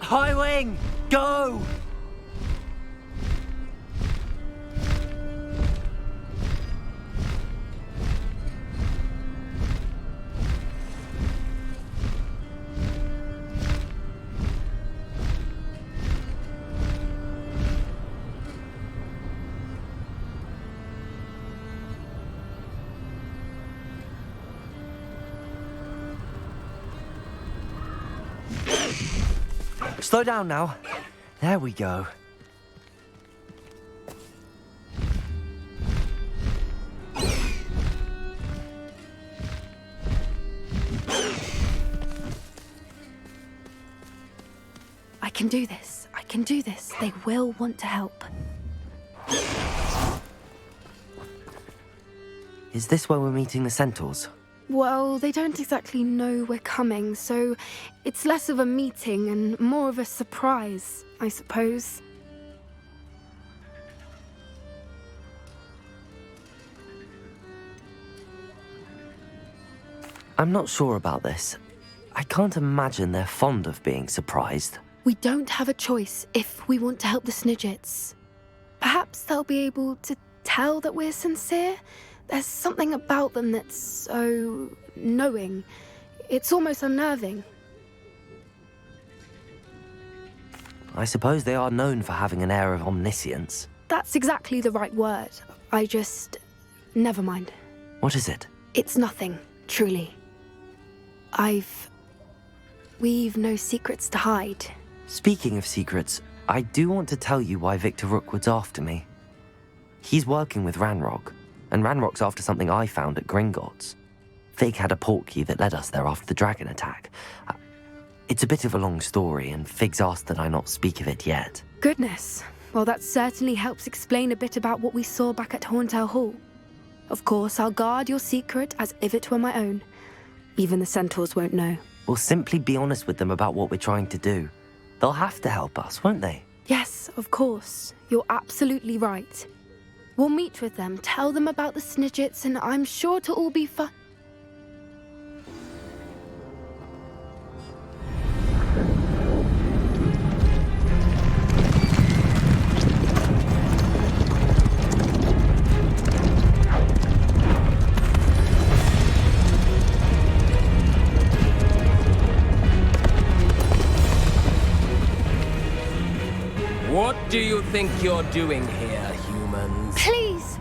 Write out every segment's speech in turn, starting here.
High Wing, go! Slow down now. There we go. I can do this. I can do this. They will want to help. Is this where we're meeting the centaurs? Well, they don't exactly know we're coming, so it's less of a meeting and more of a surprise, I suppose. I'm not sure about this. I can't imagine they're fond of being surprised. We don't have a choice if we want to help the Snidgets. Perhaps they'll be able to tell that we're sincere. There's something about them that's so knowing. It's almost unnerving. I suppose they are known for having an air of omniscience. That's exactly the right word. Never mind. What is it? It's nothing, truly. We've no secrets to hide. Speaking of secrets, I do want to tell you why Victor Rookwood's after me. He's working with Ranrock, and Ranrock's after something I found at Gringotts. Fig had a portkey that led us there after the dragon attack. It's a bit of a long story, and Fig's asked that I not speak of it yet. Goodness. Well, that certainly helps explain a bit about what we saw back at Horntail Hall. Of course, I'll guard your secret as if it were my own. Even the centaurs won't know. We'll simply be honest with them about what we're trying to do. They'll have to help us, won't they? Yes, of course. You're absolutely right. We'll meet with them, tell them about the Snidgets, and I'm sure it'll all be fun. What do you think you're doing here, humans? Please!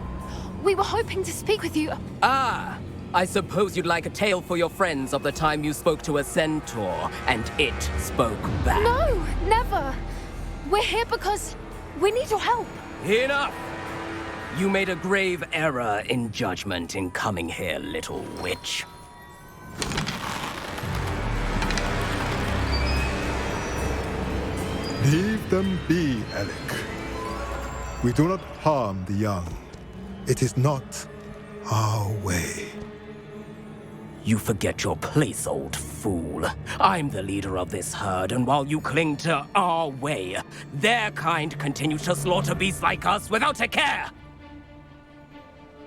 We were hoping to speak with you. Ah, I suppose you'd like a tale for your friends of the time you spoke to a centaur, and it spoke back. No, never! We're here because we need your help. Enough! You made a grave error in judgment in coming here, little witch. Leave them be, Alec. We do not harm the young. It is not our way. You forget your place, old fool. I'm the leader of this herd, and while you cling to our way, their kind continue to slaughter beasts like us without a care!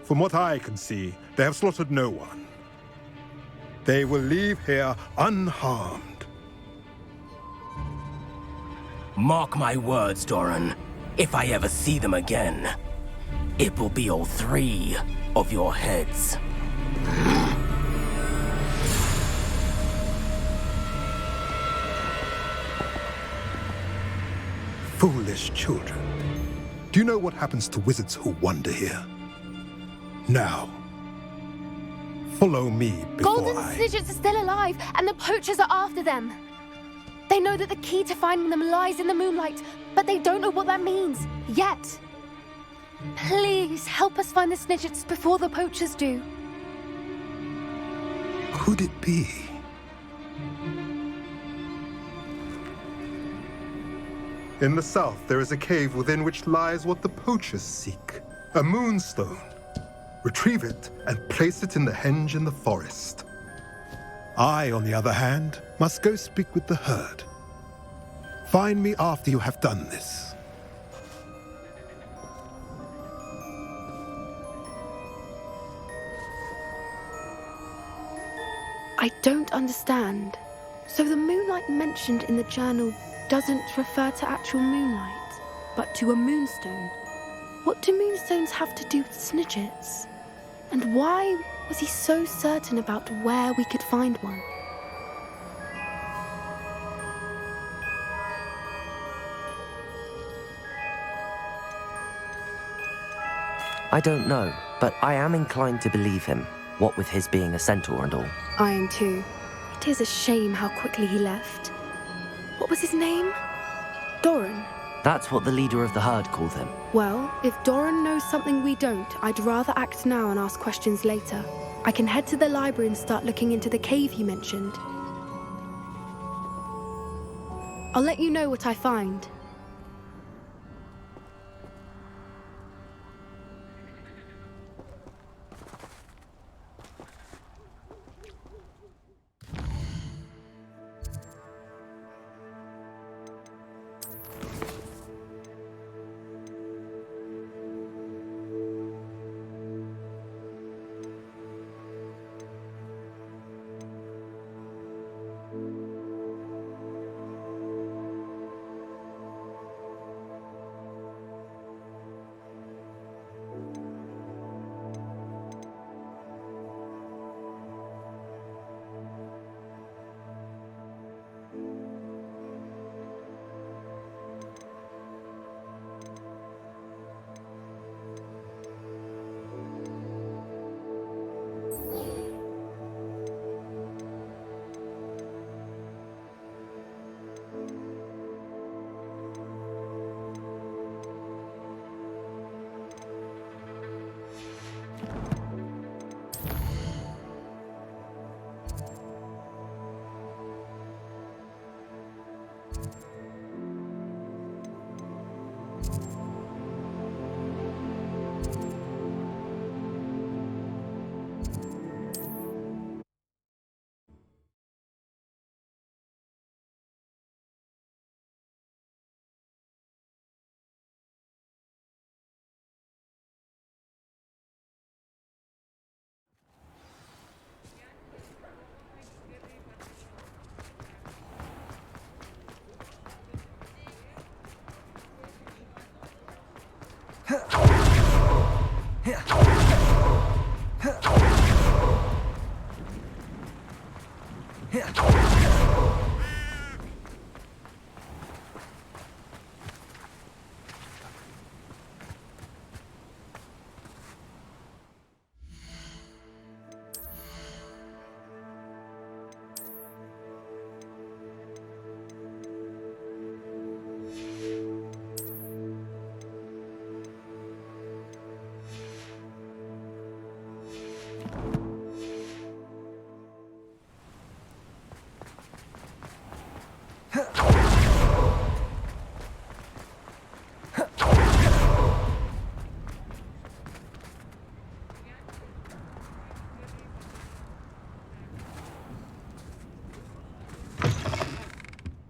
From what I can see, they have slaughtered no one. They will leave here unharmed. Mark my words, Doran. If I ever see them again, it will be all 3 of your heads. Foolish children. Do you know what happens to wizards who wander here? Now, follow me before Golden Snidgets are still alive, and the poachers are after them. They know that the key to finding them lies in the moonlight, but they don't know what that means, yet. Please help us find the Snidgets before the poachers do. Could it be? In the south, there is a cave within which lies what the poachers seek. A moonstone. Retrieve it and place it in the henge in the forest. I, on the other hand, must go speak with the herd. Find me after you have done this. I don't understand. So the moonlight mentioned in the journal doesn't refer to actual moonlight, but to a moonstone. What do moonstones have to do with Snidgets? And why was he so certain about where we could find one? I don't know, but I am inclined to believe him, what with his being a centaur and all. I am too. It is a shame how quickly he left. What was his name? Doran. That's what the leader of the herd called him. Well, if Doran knows something we don't, I'd rather act now and ask questions later. I can head to the library and start looking into the cave he mentioned. I'll let you know what I find.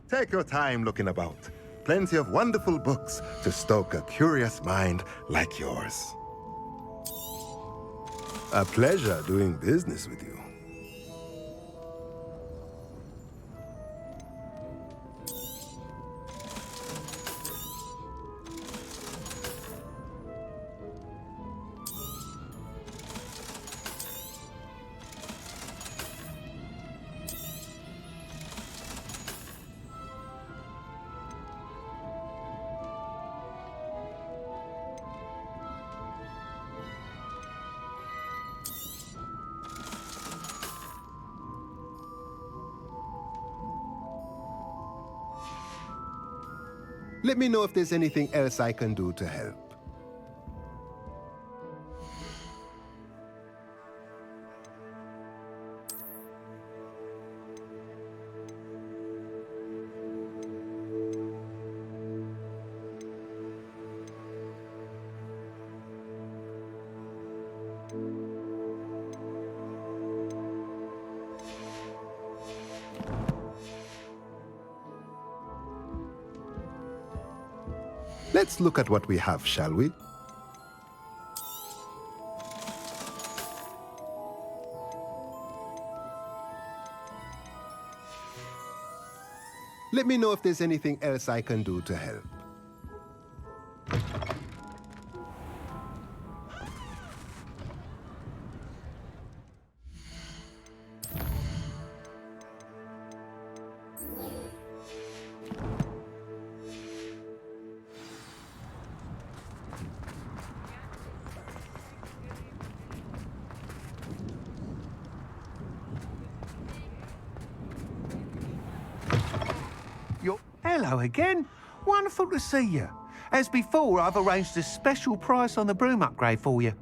Take your time looking about. Plenty of wonderful books to stoke a curious mind like yours. A pleasure doing business with you. Let me know if there's anything else I can do to help. Let's look at what we have, shall we? Let me know if there's anything else I can do to help. Hello again. Wonderful to see you. As before, I've arranged a special price on the broom upgrade for you.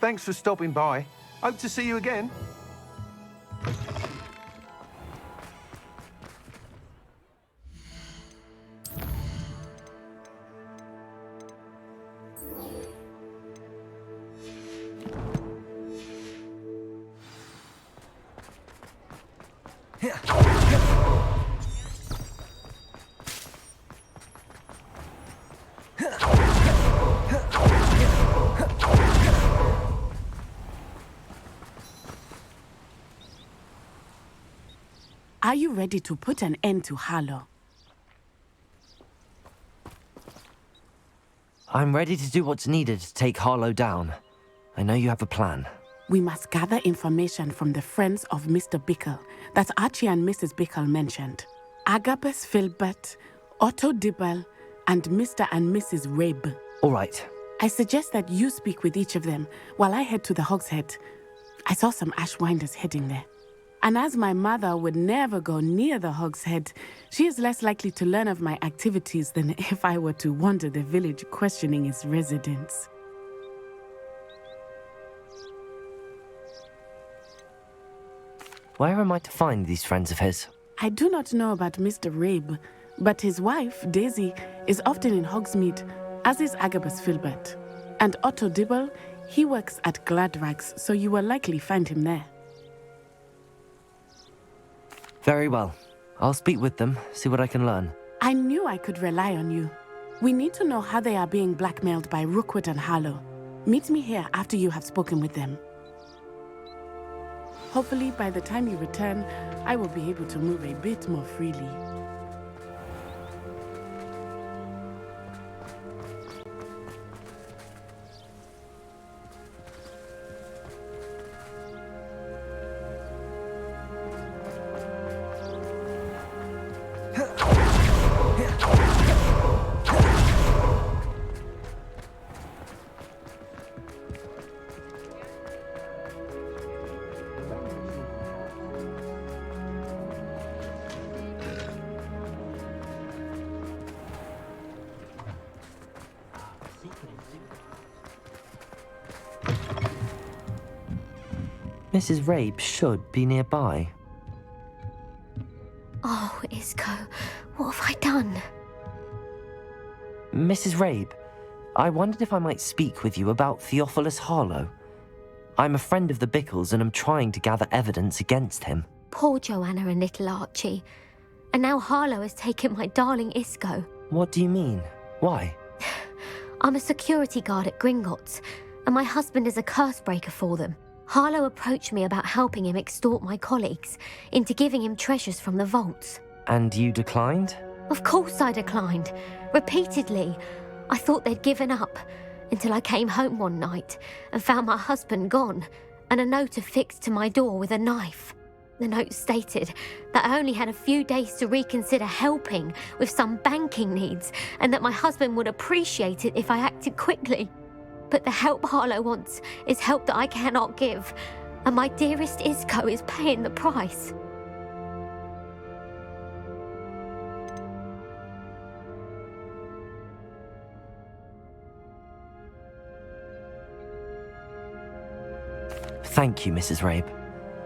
Thanks for stopping by. Hope to see you again. Are you ready to put an end to Harlow? I'm ready to do what's needed to take Harlow down. I know you have a plan. We must gather information from the friends of Mr. Bickle that Archie and Mrs. Bickle mentioned. Agabus Filbert, Otto Dibble, and Mr. and Mrs. Rabe. All right. I suggest that you speak with each of them while I head to the Hogshead. I saw some Ashwinders heading there. And as my mother would never go near the Hogshead, she is less likely to learn of my activities than if I were to wander the village questioning its residents. Where am I to find these friends of his? I do not know about Mr. Rabe, but his wife, Daisy, is often in Hogsmeade, as is Agabus Filbert. And Otto Dibble, he works at Gladrags, so you will likely find him there. Very well. I'll speak with them, see what I can learn. I knew I could rely on you. We need to know how they are being blackmailed by Rookwood and Harlow. Meet me here after you have spoken with them. Hopefully, by the time you return, I will be able to move a bit more freely. Mrs. Rabe should be nearby. Oh, Isco, what have I done? Mrs. Rabe, I wondered if I might speak with you about Theophilus Harlow. I'm a friend of the Bickles and am trying to gather evidence against him. Poor Joanna and little Archie. And now Harlow has taken my darling Isco. What do you mean? Why? I'm a security guard at Gringotts, and my husband is a curse breaker for them. Harlow approached me about helping him extort my colleagues into giving him treasures from the vaults. And you declined? Of course I declined. Repeatedly. I thought they'd given up, until I came home one night and found my husband gone, and a note affixed to my door with a knife. The note stated that I only had a few days to reconsider helping with some banking needs, and that my husband would appreciate it if I acted quickly. But the help Harlow wants is help that I cannot give, and my dearest Isco is paying the price. Thank you, Mrs. Rabe.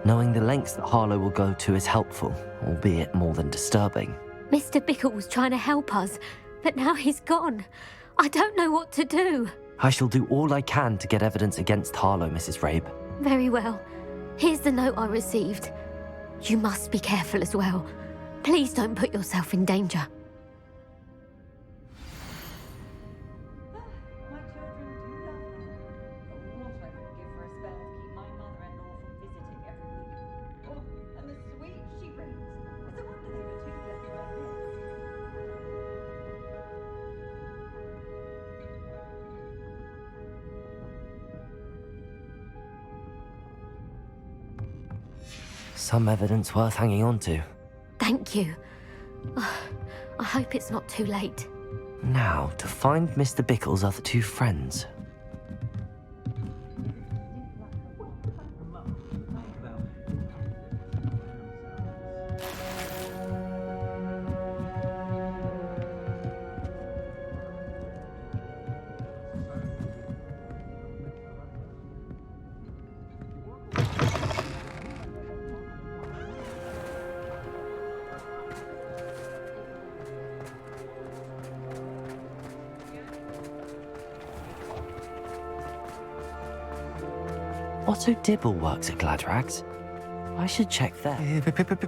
Knowing the lengths that Harlow will go to is helpful, albeit more than disturbing. Mr. Bickle was trying to help us, but now he's gone. I don't know what to do. I shall do all I can to get evidence against Harlow, Mrs. Rabe. Very well. Here's the note I received. You must be careful as well. Please don't put yourself in danger. My children do love her. Oh, what I would give for a spell to keep my mother-in-law from visiting every week. Oh, and the sweets she brings. It's a wonder they were too clever like this. Some evidence worth hanging on to. Thank you. I hope it's not too late. Now, to find Mr. Bickle's other two friends. Otto Dibble works at Gladrags. I should check there.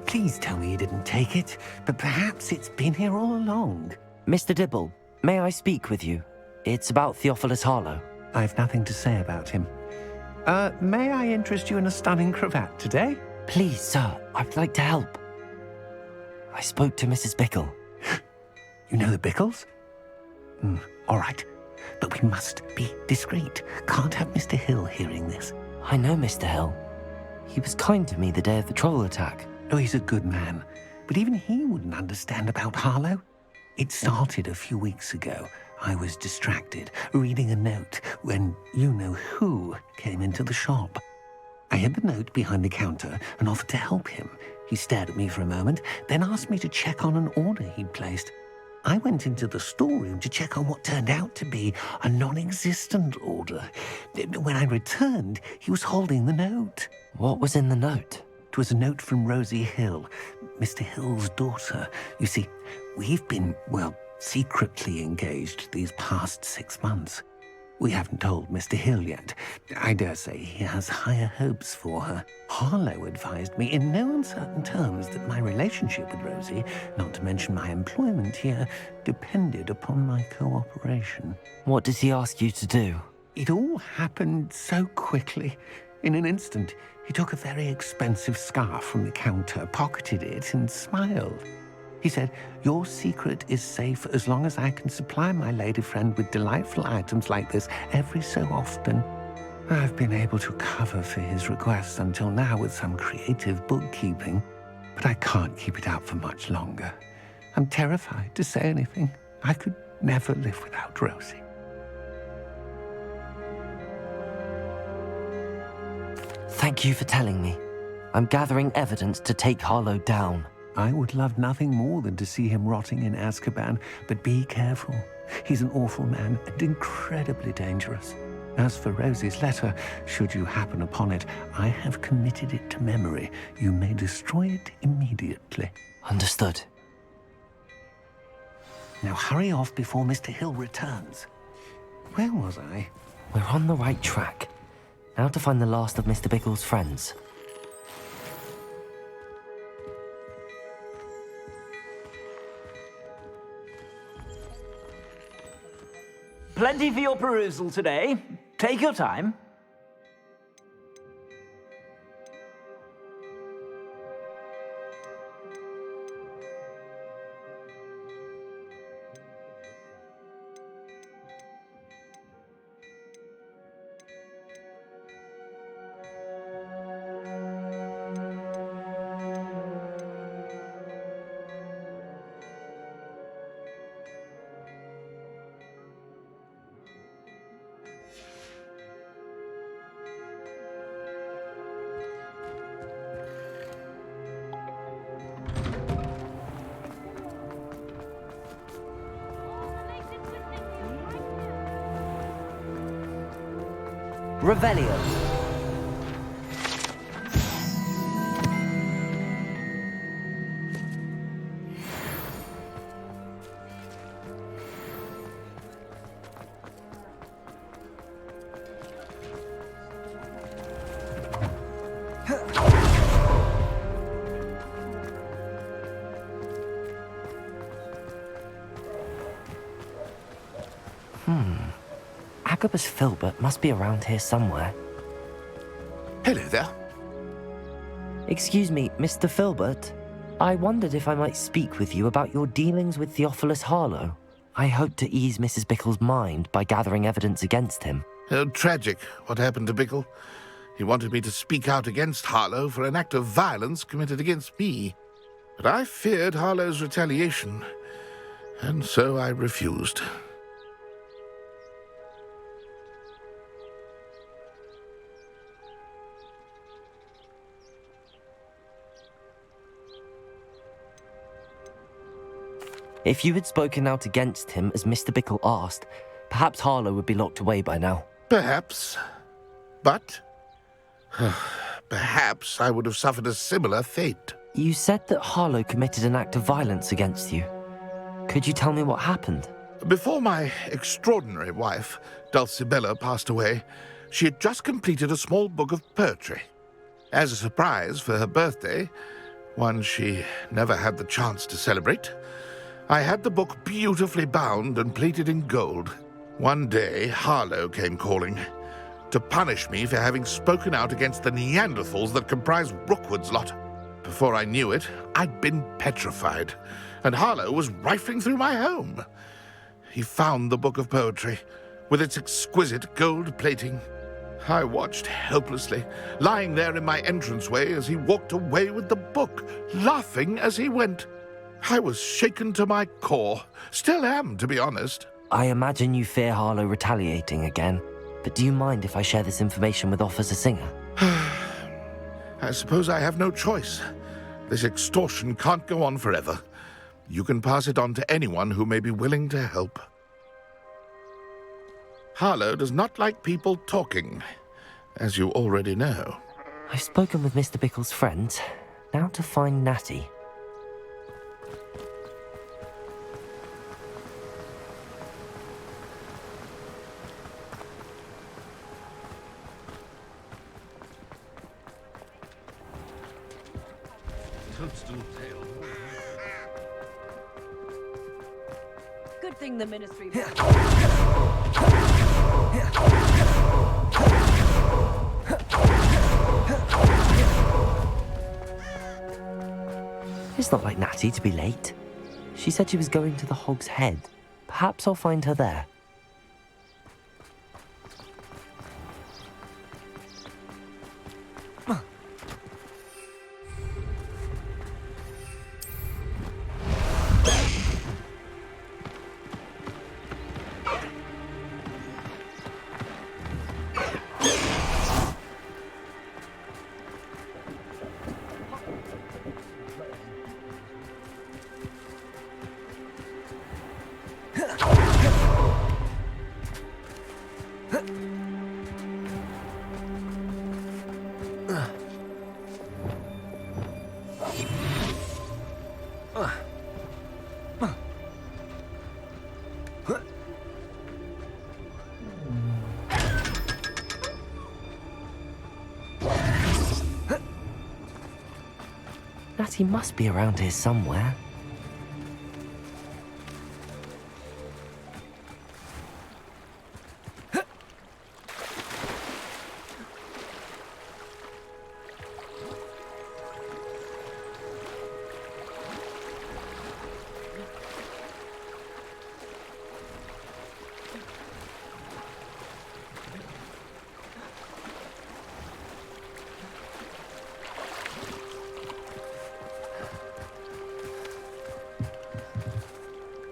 Please tell me you didn't take it. But perhaps it's been here all along. Mr. Dibble, may I speak with you? It's about Theophilus Harlow. I've nothing to say about him. May I interest you in a stunning cravat today? Please, sir, I'd like to help. I spoke to Mrs. Bickle. You know the Bickles? All right. But we must be discreet. Can't have Mr. Hill hearing this. I know Mr. Hill. He was kind to me the day of the troll attack. Oh, he's a good man. But even he wouldn't understand about Harlow. It started a few weeks ago. I was distracted, reading a note, when you-know-who came into the shop. I hid the note behind the counter and offered to help him. He stared at me for a moment, then asked me to check on an order he'd placed. I went into the storeroom to check on what turned out to be a non-existent order. When I returned, he was holding the note. What was in the note? It was a note from Rosie Hill, Mr. Hill's daughter. You see, we've been, secretly engaged these past 6 months. We haven't told Mr. Hill yet. I dare say he has higher hopes for her. Harlow advised me in no uncertain terms that my relationship with Rosie, not to mention my employment here, depended upon my cooperation. What does he ask you to do? It all happened so quickly. In an instant, he took a very expensive scarf from the counter, pocketed it, and smiled. He said, "Your secret is safe as long as I can supply my lady friend with delightful items like this every so often." I've been able to cover for his requests until now with some creative bookkeeping, but I can't keep it up for much longer. I'm terrified to say anything. I could never live without Rosie. Thank you for telling me. I'm gathering evidence to take Harlow down. I would love nothing more than to see him rotting in Azkaban, but be careful. He's an awful man and incredibly dangerous. As for Rosie's letter, should you happen upon it, I have committed it to memory. You may destroy it immediately. Understood. Now hurry off before Mr. Hill returns. Where was I? We're on the right track. Now to find the last of Mr. Bickle's friends. Plenty for your perusal today. Take your time. Revelio. Agabus Filbert must be around here somewhere. Hello there. Excuse me, Mr. Filbert. I wondered if I might speak with you about your dealings with Theophilus Harlow. I hope to ease Mrs. Bickle's mind by gathering evidence against him. Oh, tragic, what happened to Bickle. He wanted me to speak out against Harlow for an act of violence committed against me. But I feared Harlow's retaliation, and so I refused. If you had spoken out against him as Mr. Bickle asked, perhaps Harlow would be locked away by now. Perhaps. But perhaps I would have suffered a similar fate. You said that Harlow committed an act of violence against you. Could you tell me what happened? Before my extraordinary wife, Dulcibella, passed away, she had just completed a small book of poetry. As a surprise for her birthday, one she never had the chance to celebrate, I had the book beautifully bound and plated in gold. One day, Harlow came calling to punish me for having spoken out against the Neanderthals that comprise Rookwood's lot. Before I knew it, I'd been petrified, and Harlow was rifling through my home. He found the book of poetry, with its exquisite gold plating. I watched helplessly, lying there in my entranceway as he walked away with the book, laughing as he went. I was shaken to my core. Still am, to be honest. I imagine you fear Harlow retaliating again, but do you mind if I share this information with Officer Singer? I suppose I have no choice. This extortion can't go on forever. You can pass it on to anyone who may be willing to help. Harlow does not like people talking, as you already know. I've spoken with Mr. Bickle's friends. Now to find Natty. Good thing the ministry. It's not like Natty to be late. She said she was going to the Hog's Head. Perhaps I'll find her there. Natty must be around here somewhere.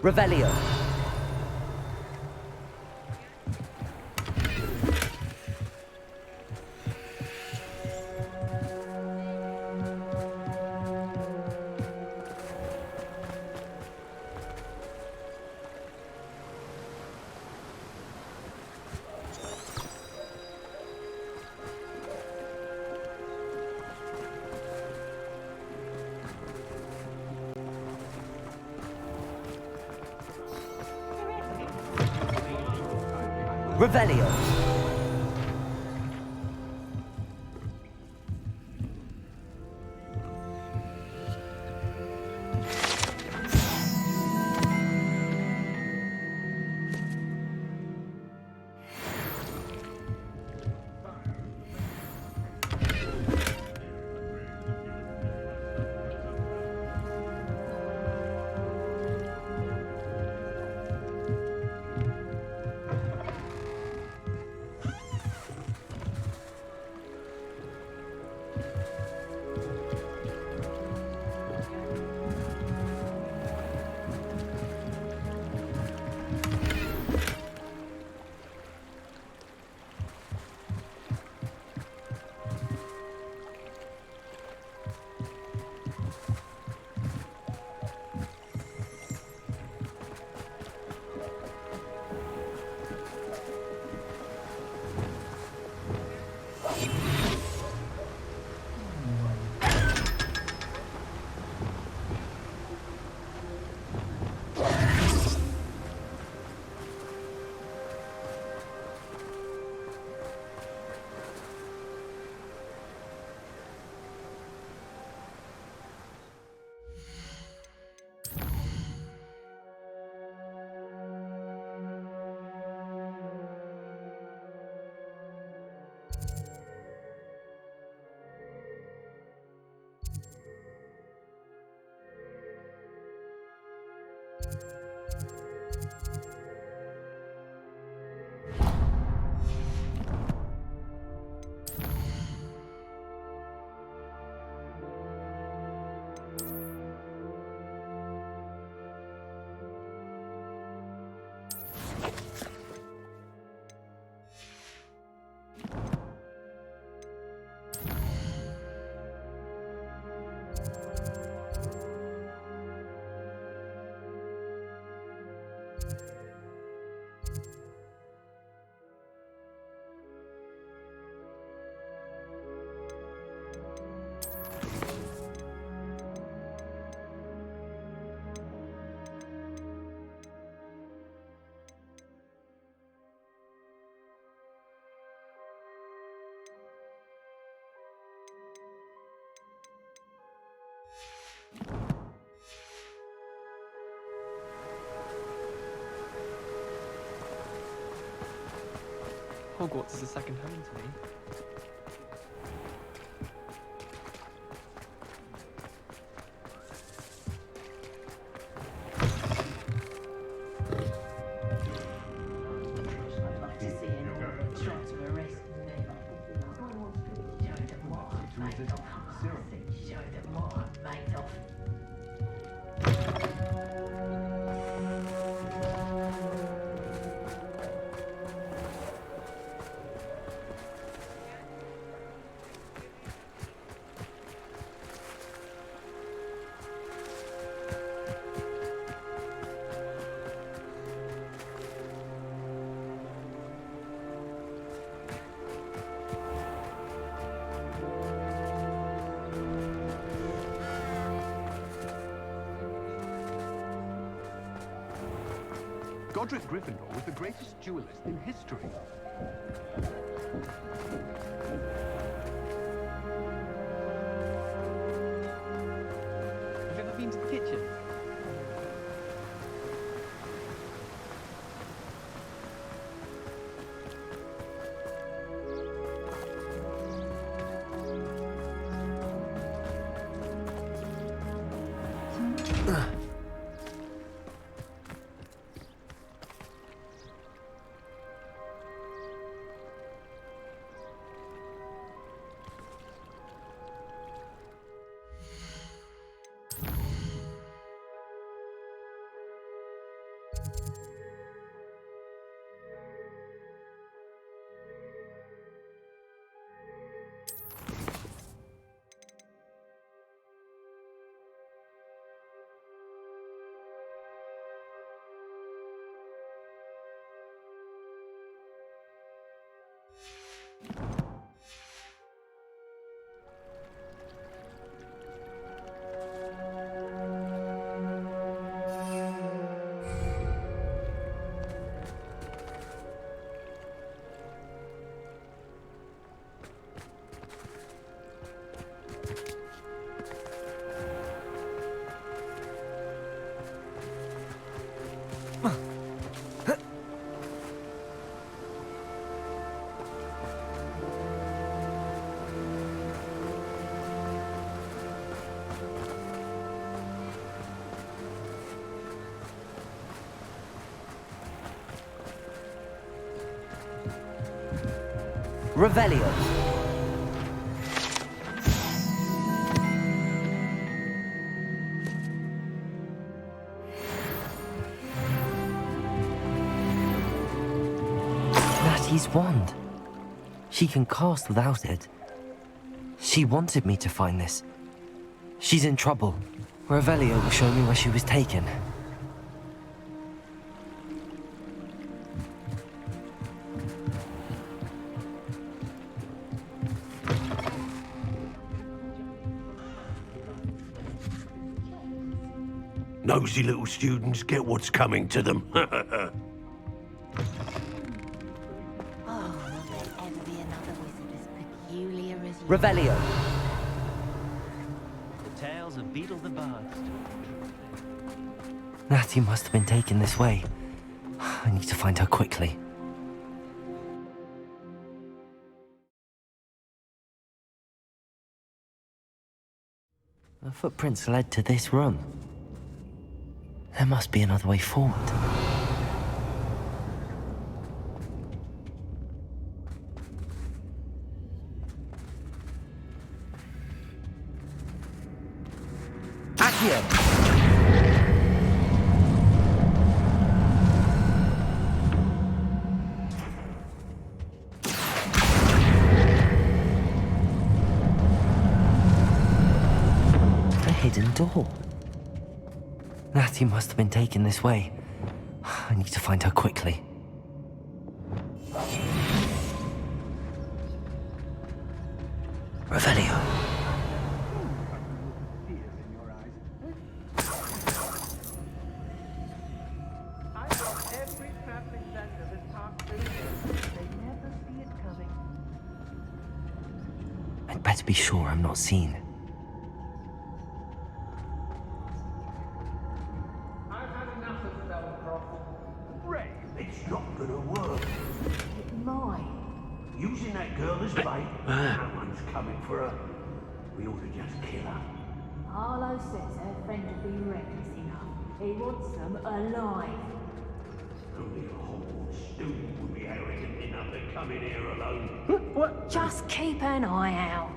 Revelio. Revelio. Hogwarts is a second home to me. Godric Gryffindor was the greatest duelist in history. Have you ever been to the kitchen? Revelio. Natty's wand. She can cast without it. She wanted me to find this. She's in trouble. Revelio will show me where she was taken. Nosy little students get what's coming to them. Oh, will there ever be another wizard as peculiar as you? Revelio. The tales of Beetle the Bard. Natty must have been taken this way. I need to find her quickly. The footprints led to this room. There must be another way forward. Accio! A hidden door. Natty must have been taken this way. I need to find her quickly. Revelio. I'd better be sure I'm not seen. Ray, it's not gonna work. It might. girl as bait. No one's coming for her. We ought to just kill her. Arlo says her friend will be reckless enough. He wants them alive. Only a whole student would be arrogant enough to come in here alone. What? Just keep an eye out.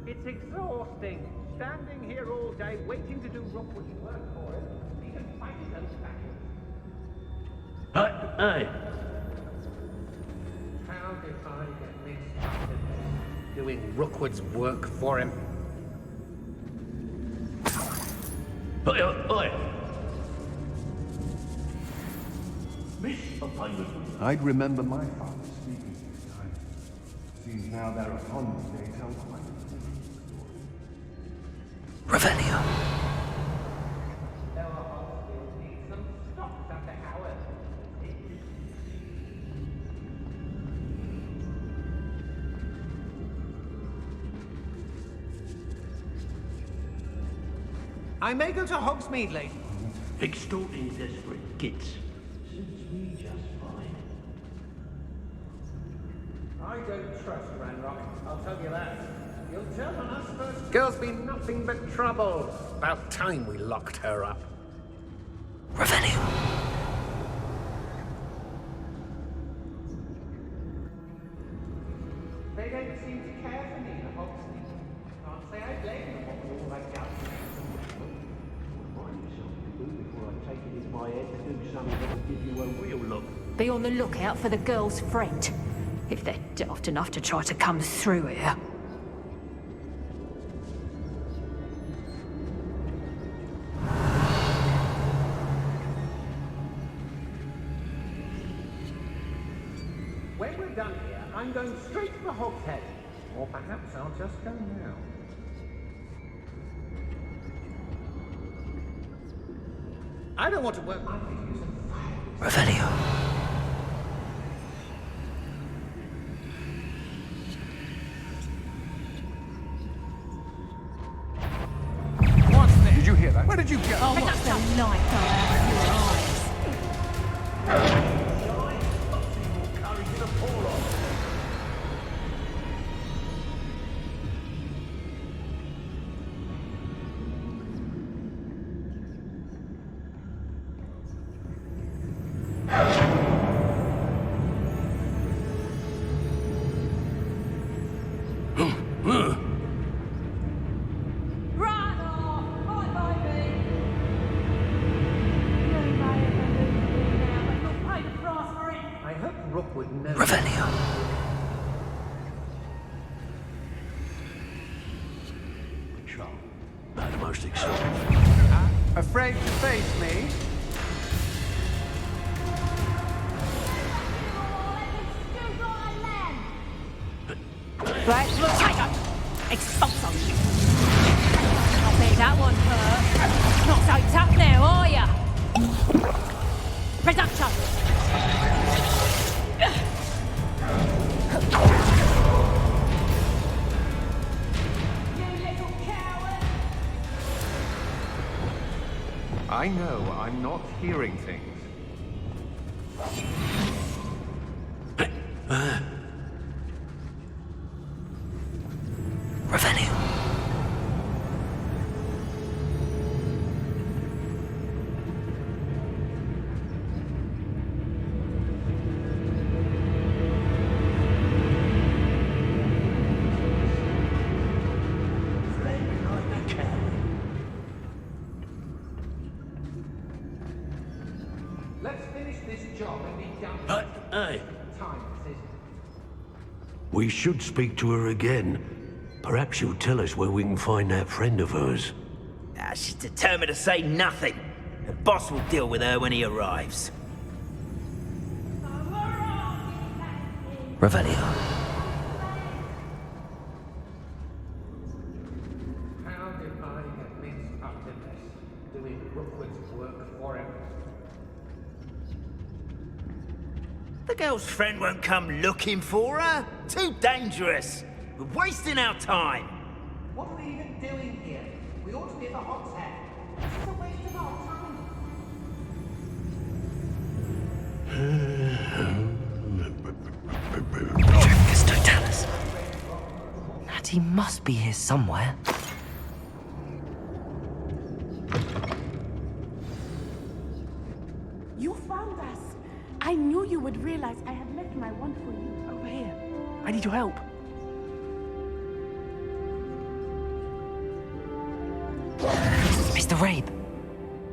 It's exhausting. Standing here all day waiting to do Rookwood's work for him. He can fight his own battles. Hey! How did I get mixed up in this? Doing Rookwood's work for him? Oi, oi! Miss a famous... I'd remember my father speaking this time. Seems now they're upon me, they tell quite a Revelio. I may go to Hogsmeade, lady. Extorting desperate gits. Suits me just fine. I don't trust Ranrock, I'll tell you that. You'll tell on us first. Girl's been nothing but trouble. About time we locked her up. Revelio. They don't seem to care for me, the Hogsmeade. Can't say I blame them for all that got. Mind yourself before I take it into my head to do something that'll give you a real look. Be on the lookout for the girl's friend. If they're daft enough to try to come through here. When we're done here, I'm going straight to the Hogshead. Or perhaps I'll just go now. I don't want to work my fingers and fire. Revelio. What's this? Did you hear that? Where did you go? Oh, what's the light go out of your eyes? I hope Rookwood knows. Revelio. Control. Not the most exciting. Afraid to face me? Right, look, tiger! Expulso! I bet that one hurt. Not so tough now, are ya? Reduction! You little coward! I know I'm not hearing things. Revelio. Let's finish this job and be done. Hey! Time, sis. We should speak to her again. Perhaps she'll tell us where we can find that friend of hers. She's determined to say nothing. The boss will deal with her when he arrives. Revelio. How did I get mixed up in this? Doing Rookwood's work for him? The girl's friend won't come looking for her. Too dangerous. We're wasting our time. What are we even doing here? We ought to be at the Hogshead. This is a waste of our time. Trickus totalis. Natty must be here somewhere. You found us. I knew you would realize I had left my wand for you. Over here. I need your help. Mr. Rabe,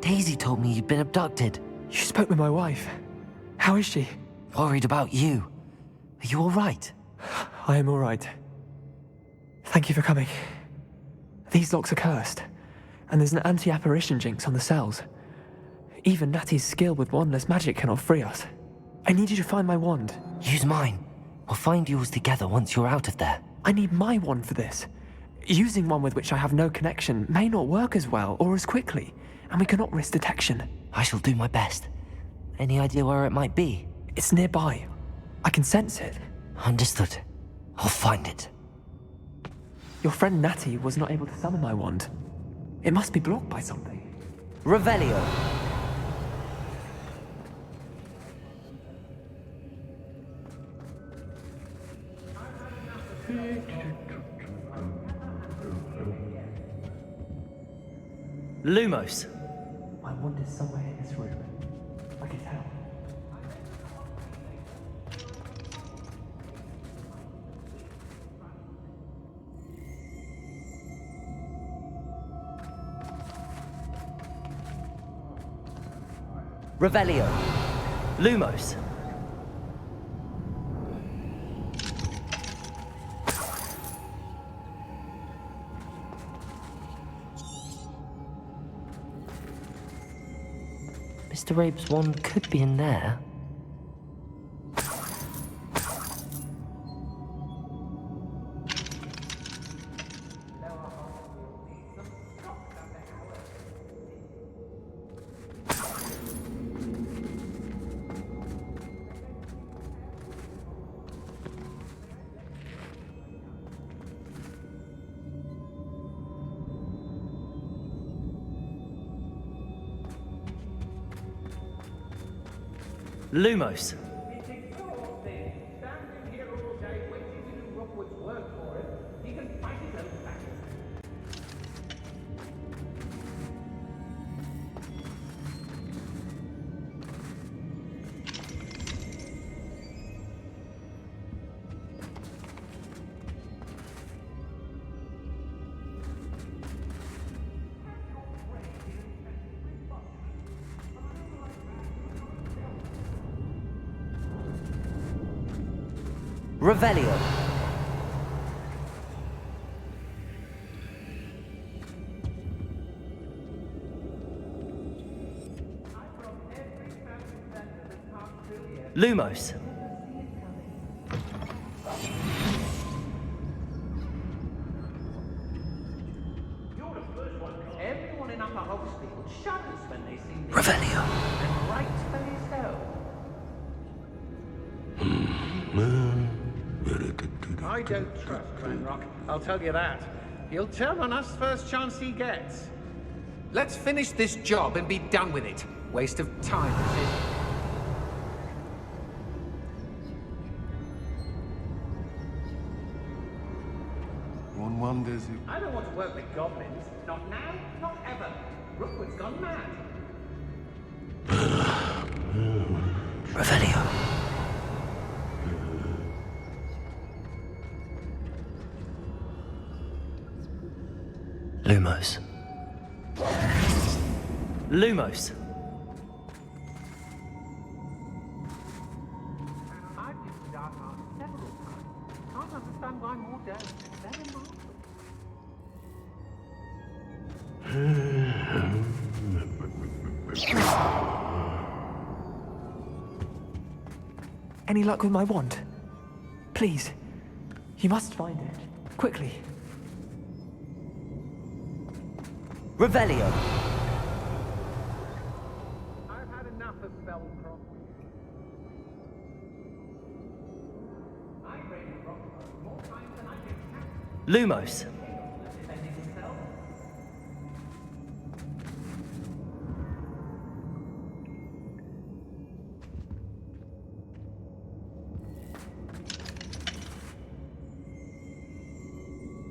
Daisy told me you'd been abducted. You spoke with my wife. How is she? Worried about you. Are you all right? I am all right. Thank you for coming. These locks are cursed, and there's an anti-apparition jinx on the cells. Even Natty's skill with wandless magic cannot free us. I need you to find my wand. Use mine. We'll find yours together once you're out of there. I need my wand for this. Using one with which I have no connection may not work as well or as quickly, and we cannot risk detection. I shall do my best. Any idea where it might be? It's nearby. I can sense it. Understood. I'll find it. Your friend Natty was not able to summon my wand. It must be blocked by something. Revelio. Lumos. My wand is somewhere in this room. I can tell. Revelio. Lumos. Mr. Rabe's wand could be in there. Lumos. Revelio. Lumos. Everyone in Upper Hogsfield shudders when they see me. Revelio. And rightfully so. I don't trust Ranrock, I'll tell you that. He'll turn on us first chance he gets. Let's finish this job and be done with it. Waste of time, this is. One wonders if... I don't want to work with goblins. Not now, not ever. Rookwood's gone mad. Revelio. Lumos. Lumos. I've been to Dark Art several times. Can't understand why more don't. Very Any luck with my wand? Please. You must find it. Quickly. Revelio. I've had enough of Spellcroft. I've raided Rockford more times than I can count. Lumos.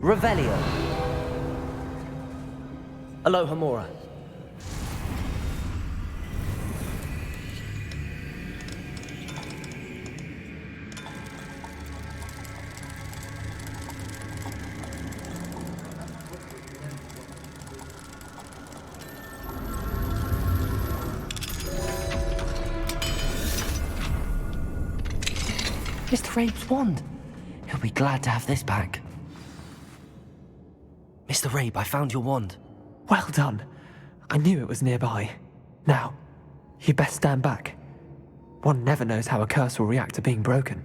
Revelio. Aloha Mora. Mr. Rabe's wand. He'll be glad to have this back. Mr. Rabe, I found your wand. Well done. I knew it was nearby. Now, you best stand back. One never knows how a curse will react to being broken.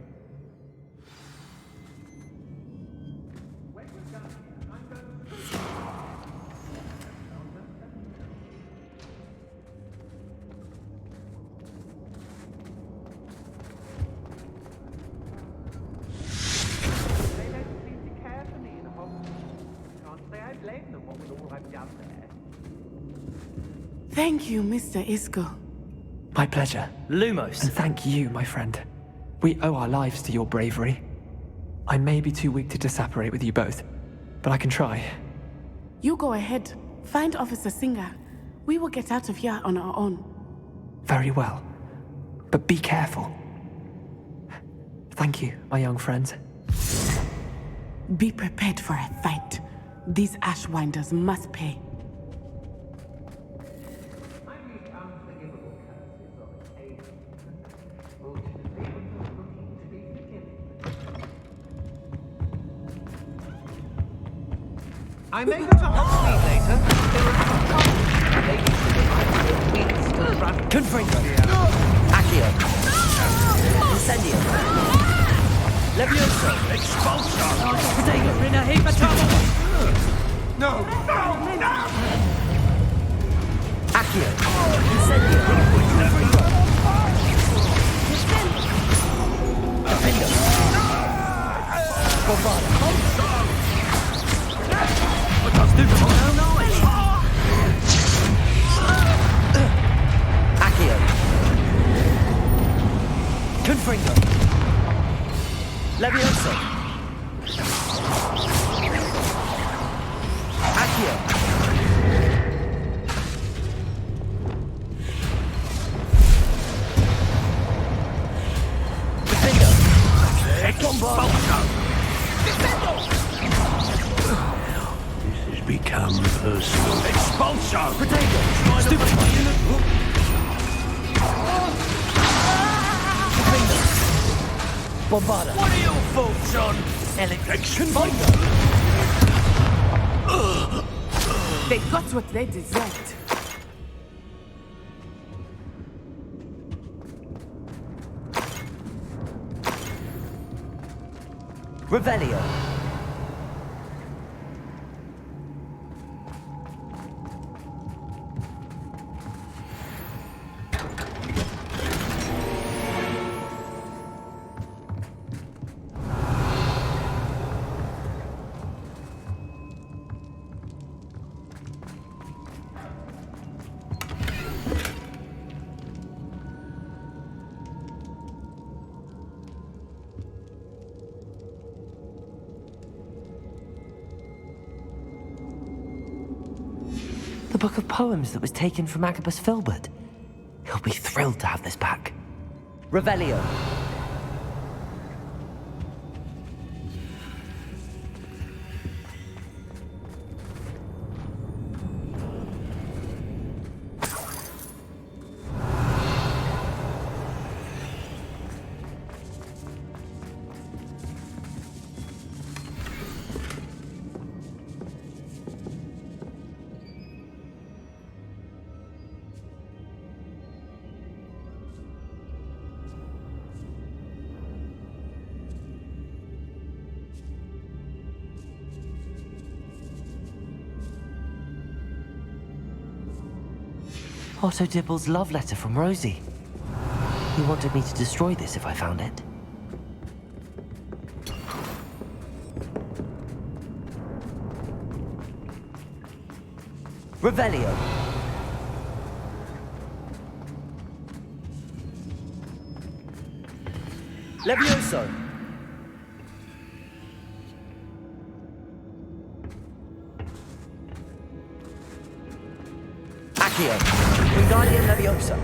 Thank you, Mr. Isco. My pleasure. Lumos. And thank you, my friend. We owe our lives to your bravery. I may be too weak to disapparate with you both, but I can try. You go ahead. Find Officer Singer. We will get out of here on our own. Very well. But be careful. Thank you, my young friends. Be prepared for a fight. These Ashwinders must pay. I may go to Hogsmeade later. There are some problems. Ladies with the still running. Confringo. Accio. Incendio. Levioso. Expulsion! Protego, we're in a heap of trouble! No! Accio. Incendio. Defendo. Bombada. Accio. Confringo. Levioso. Accio. Defendo. Expulsion! This has become personal. Expulsion! Protego. Stupid unit! Bombada. What are your thoughts on Election. They got what they deserved. Revelio. The book of poems that was taken from Agabus Filbert. He'll be thrilled to have this back. Revelio. Otto Dibble's love letter from Rosie. He wanted me to destroy this if I found it. Revelio. Levioso. Accio. Wingardium Leviosa.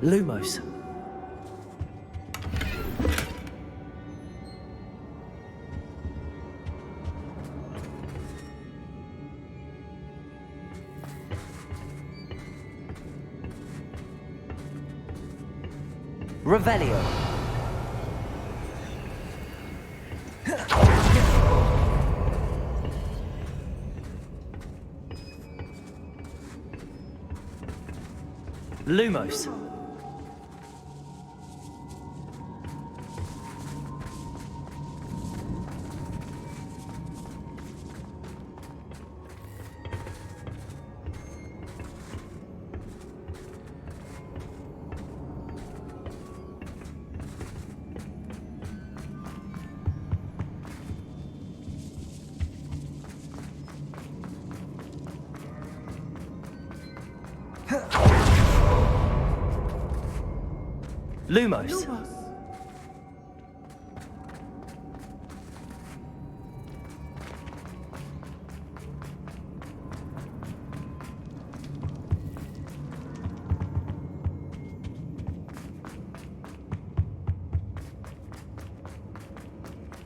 Lumos. Revelio. Lumos. Lumos.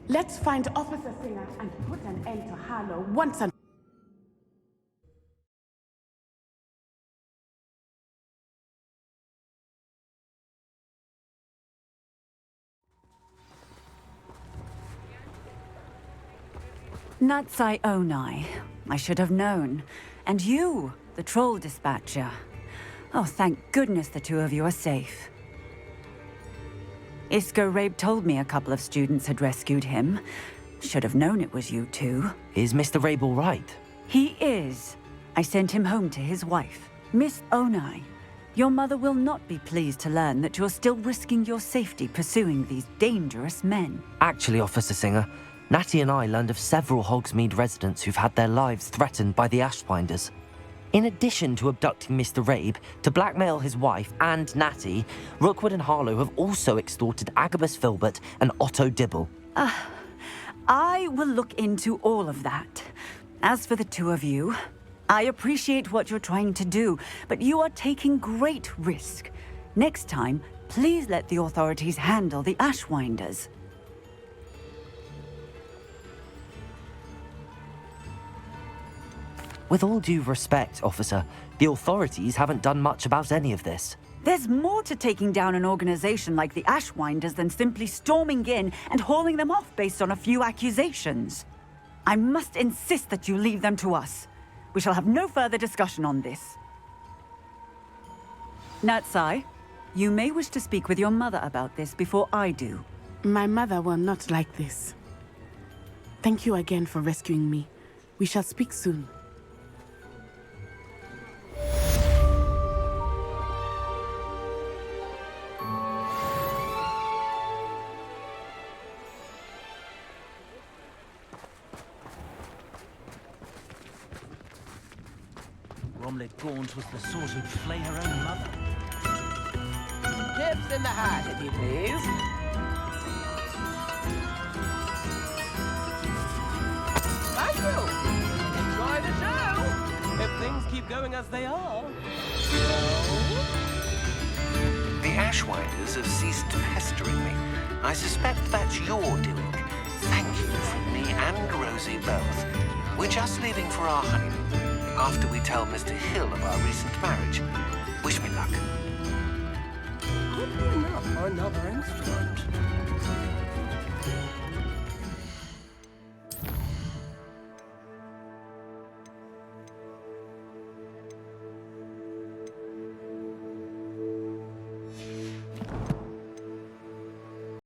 Let's find Officer Singer and put an end to Harlow once and Natsai Onai. I should have known. And you, the troll dispatcher. Oh, thank goodness the two of you are safe. Isco Rabe told me a couple of students had rescued him. Should have known it was you two. Is Mr. Rabe all right? He is. I sent him home to his wife, Miss Onai. Your mother will not be pleased to learn that you're still risking your safety pursuing these dangerous men. Actually, Officer Singer, Natty and I learned of several Hogsmeade residents who've had their lives threatened by the Ashwinders. In addition to abducting Mr. Rabe to blackmail his wife and Natty, Rookwood and Harlow have also extorted Agabus Filbert and Otto Dibble. I will look into all of that. As for the two of you, I appreciate what you're trying to do, but you are taking great risk. Next time, please let the authorities handle the Ashwinders. With all due respect, officer, the authorities haven't done much about any of this. There's more to taking down an organization like the Ashwinders than simply storming in and hauling them off based on a few accusations. I must insist that you leave them to us. We shall have no further discussion on this. Natsai, you may wish to speak with your mother about this before I do. My mother will not like this. Thank you again for rescuing me. We shall speak soon. Bromley Gaunt was the sort who'd flay her own mother. Tips in the hat, if you please. Thank you. Enjoy the show. If things keep going as they are. The Ashwinders have ceased pestering me. I suspect that's your doing. Thank you from me and Rosie both. We're just leaving for our honeymoon. After we tell Mr. Hill of our recent marriage. Wish me luck. Oddly enough, our another instrument.